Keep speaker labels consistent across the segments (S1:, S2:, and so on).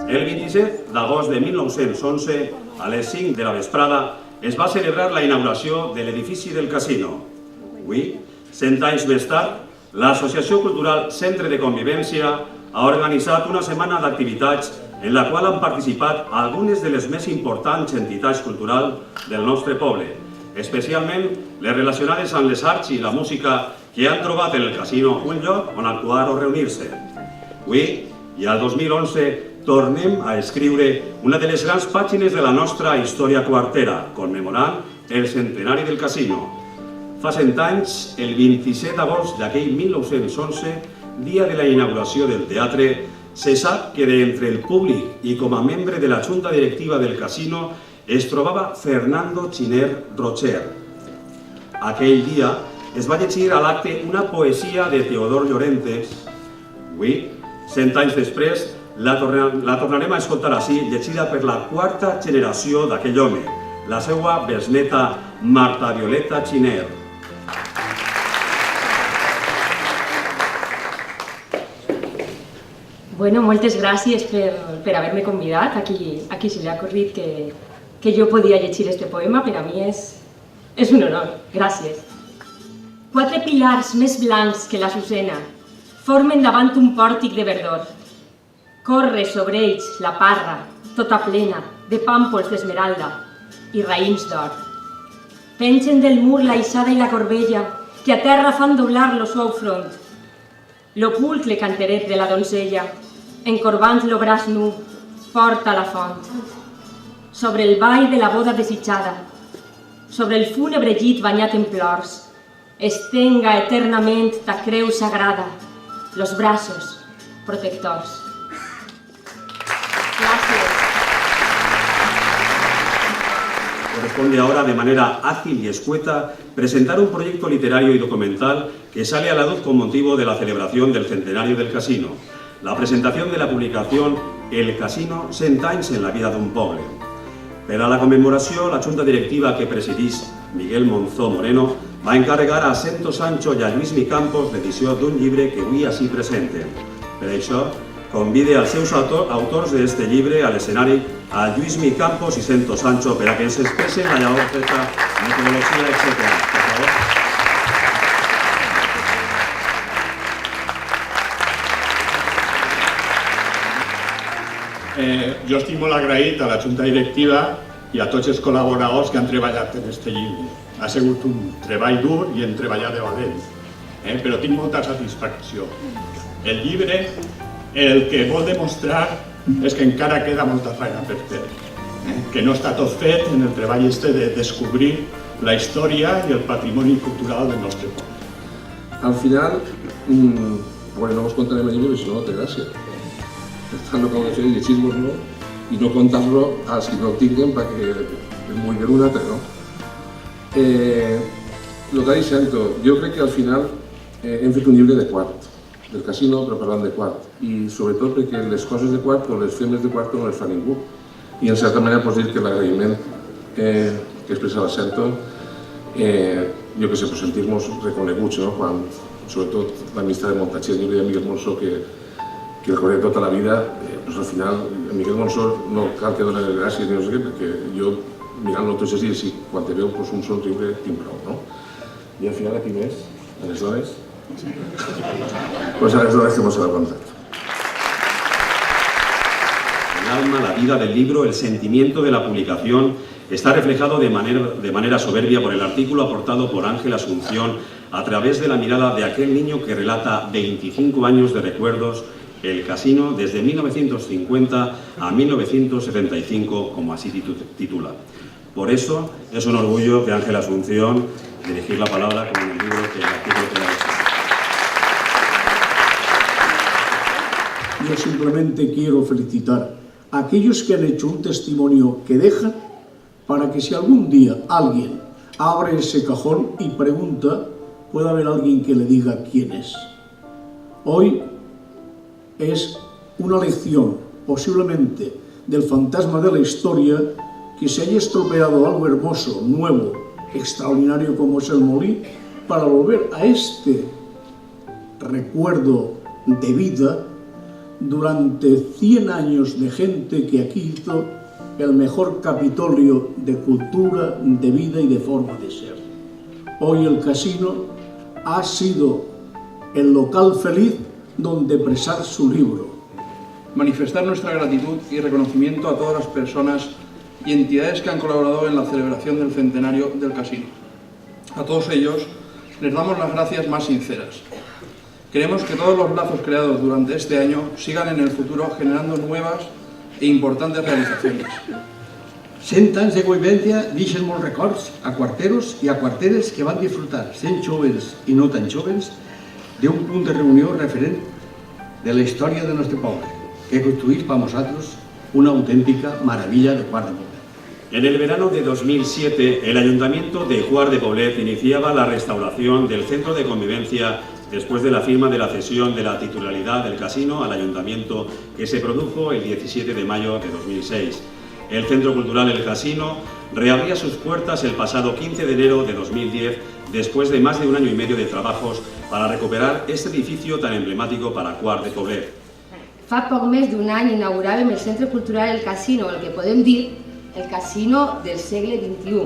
S1: El 27 d'agost de 1911, a les 5 de la vesprada, es va celebrar la inauguració de l'edifici del casino. Avui, 100 anys més tard, l'Associació Cultural Centre de Convivència ha organitzat una setmana d'activitats en la qual han participat algunes de les més importants entitats culturals del nostre poble, especialment les relacionades amb les arts i la música que han trobat en el casino un lloc on actuar o reunir-se. Avui, i al 2011, tornem a escriure una de les grans pàgines de la nostra història quartera, commemorant el centenari del casino. Fa 100 anys, el 27 d'agost d'aquell 1911, dia de la inauguració del teatre, se sap que d'entre el públic i com a membre de la junta directiva del casino es trobava Fernando Giner Rocher. Aquell dia es va llegir a l'acte una poesia de Teodor Llorentes. Avui, 100 anys després, la tornarem a escoltar així, llegida per la quarta generació d'aquell home, la seva besneta Marta Violeta Giner.
S2: Bueno, moltes gràcies per haver-me convidat. Aquí se li ha ocorrit que jo podia llegir este poema. Per a mi és un honor. Gràcies. 4 pilars més blancs que l'açucena formen davant un pòrtic de verdor. Corre sobre ells la parra, tota plena de pàmpols d'esmeralda i raïms d'or. Pengen del mur l'aixada i la corbella que a terra fan doblar lo suau front. L'oculcle canteret de la donzella, encorbant lo braç nu, porta la font. Sobre el ball de la boda desitjada, sobre el fúnebre llit banyat en plors, estenga eternament ta creu sagrada, los braços protectors. Gracias.
S1: Corresponde ahora, de manera ágil y escueta, presentar un proyecto literario y documental que sale a la luz con motivo de la celebración del centenario del casino. La presentación de la publicación El Casino, 100 anys en la vida d'un poble. Per a la commemoració, la junta directiva que presidís Miguel Monzó Moreno va encarregar a Sento Sancho i a Lluís Micampos l'edició d'un llibre que avui així presenten. Per això, convide als seus autors d'este llibre a l'escenari a Lluís Micampos i Sento Sancho per a que ens expressen la llavor feta, metodologia, etc. Per favor.
S3: Jo estic molt agraït a la junta directiva i a tots els col·laboradors que han treballat en aquest llibre. Ha sigut un treball dur i hem treballat de valent, però tinc molta satisfacció. El llibre el que vol demostrar és que encara queda molta feina per fer, que no està tot fet en el treball de descobrir la història i el patrimoni cultural del nostre poble.
S4: Al final, no vos contarem el llibre, si no té gràcia. Per tant, el que heu de fer és llegir-vos-lo i no contar-lo als que no el tinguen perquè es mullen un altre, no? El que ha dit Sento, jo crec que al final hem fet un llibre de quart, del casino, però parlant de quart. I sobretot perquè les coses de quart o les femes de quart no les fa ningú. I en certa manera pots dir que l'agraïment que expressa la Sento, jo que sé, per sentir-nos reconeguts, no? Quan, sobretot, l'amistat de molta gent, jo li deia a Miguel Monzó que el conec tota la vida, al final, a Miguel Monzó no cal que doni les gràcies ni no sé què, perquè jo, mirant-lo tots els dies, i quan te veu un somriure, tinc prou, no? I al final, aquí més, a les dones, pues a les dones que mos ha contat.
S1: El alma, la vida del libro, el sentimiento de la publicación está reflejado de manera soberbia por el artículo aportado por Ángel Asunción a través de la mirada de aquel niño que relata 25 años de recuerdos, el casino desde 1950 a 1975, como así titula. Por eso es un orgullo que Ángel Asunción dirigir la palabra con el libro que el artículo que
S5: Yo simplemente quiero felicitar a aquellos que han hecho un testimonio que dejan para que si algún día alguien abre ese cajón y pregunta, pueda haber alguien que le diga quién es. Hoy es una lección, posiblemente, del fantasma de la historia, que se haya estropeado algo hermoso, nuevo, extraordinario como es el Molí, para volver a este recuerdo de vida durante 100 años de gente que aquí hizo el mejor capitolio de cultura, de vida y de forma de ser. Hoy el casino ha sido el local feliz donde expresar su libro.
S6: Manifestar nuestra gratitud y reconocimiento a todas las personas y entidades que han colaborado en la celebración del centenario del casino. A todos ellos les damos las gracias más sinceras. Queremos que todos los lazos creados durante este año sigan en el futuro generando nuevas e importantes realitzacions.
S7: 100 anys de convivència deixen molts records a quarteros i a quarteres que van disfrutar, sent joves i no tan joves, d'un punt de reunió referent de la història del nostre poble, que constituïx per nosaltres una autèntica maravilla de Quart de Poblet.
S1: En el verano de 2007, el Ayuntamiento de Quart de Poblet iniciaba la restauración del centro de convivencia después de la firma de la cesión de la titularidad del casino al Ayuntamiento que se produjo el 17 de mayo de 2006. El Centro Cultural El Casino reabría sus puertas el pasado 15 de enero de 2010 después de más de un año y medio de trabajos para recuperar este edificio tan emblemático para Quart de Poblet.
S8: Fa poc més d'un any inauguràvem el Centre Cultural El Casino, el que podem dir el casino del segle XXI.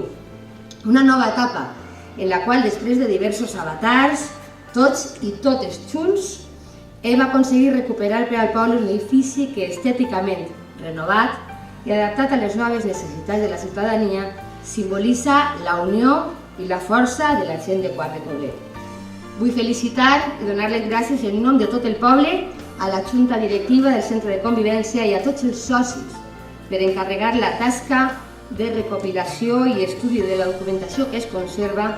S8: Una nova etapa en la qual, després de diversos avatars, tots i totes junts, hem aconseguit recuperar per al poble un edifici que estèticament renovat i adaptat a les noves necessitats de la ciutadania simbolitza la unió i la força de la gent de Quart de Poblet. Vull felicitar i donar les gràcies en nom de tot el poble a la Junta Directiva del Centre de Convivència i a tots els socis per encarregar la tasca de recopilació i estudi de la documentació que es conserva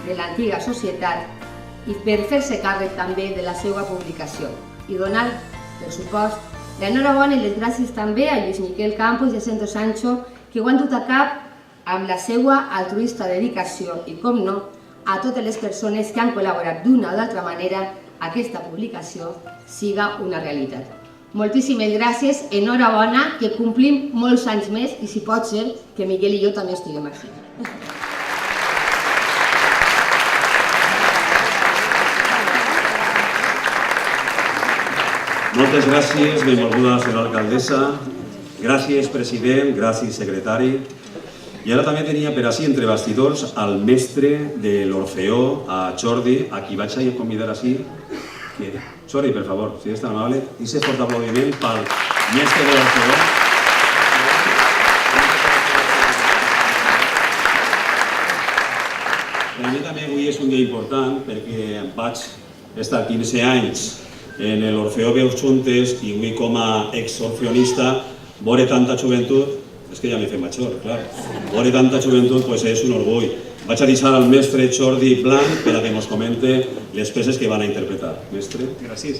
S8: de l'antiga societat i per fer-se càrrec també de la seva publicació i donar, per supost, l'enhorabona i les gràcies també a Lluís Miquel Campos i a Centro Sancho que ho han dut a cap amb la seva altruista dedicació i, com no, a totes les persones que han col·laborat d'una o d'altra manera a aquesta publicació siga una realitat. Moltíssimes gràcies, enhorabona, que complim molts anys més i si pot ser que Miquel i jo també estiguem aquí.
S1: Moltes gràcies, benvolguda senyora alcaldessa, gràcies president, gràcies secretari. I ara també tenia per així entre bastidors al mestre de l'Orfeó, a Jordi, a qui vaig a convidar així. Jordi, per favor, si és tan amable, i se fort aplaudiment pel mestre de l'Orfeó. Per mi també avui és un dia important perquè vaig estar 15 anys en l'Orfeó Veus Juntes i avui com a exorfeonista veure tanta joventut, és que ja m'he fet major, clar, veure tanta joventut és un orgull. Vaig a deixar al mestre Jordi Blanc per a que ens comente les peces que van a interpretar. Mestre.
S9: Gràcies.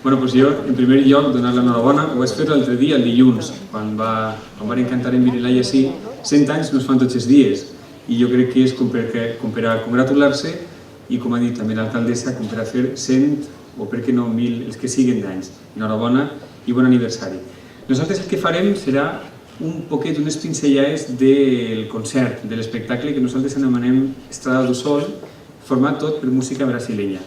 S9: Bueno, doncs jo, en primer lloc, donar l'enhorabona. Ho vaig fer l'altre dia, el dilluns, quan van cantar en Virilai així. 100 anys no es fan tots els dies i jo crec que és com per a congratular-se i, com ha dit també l'alcaldessa, com per a fer 100 o per què no 1000, els que siguen d'anys. Enhorabona i bon aniversari. Nosaltres el que farem serà un poquet, unes pincellades del concert, de l'espectacle que nosaltres anomenem Estrada do Sol, format tot per música brasilenya.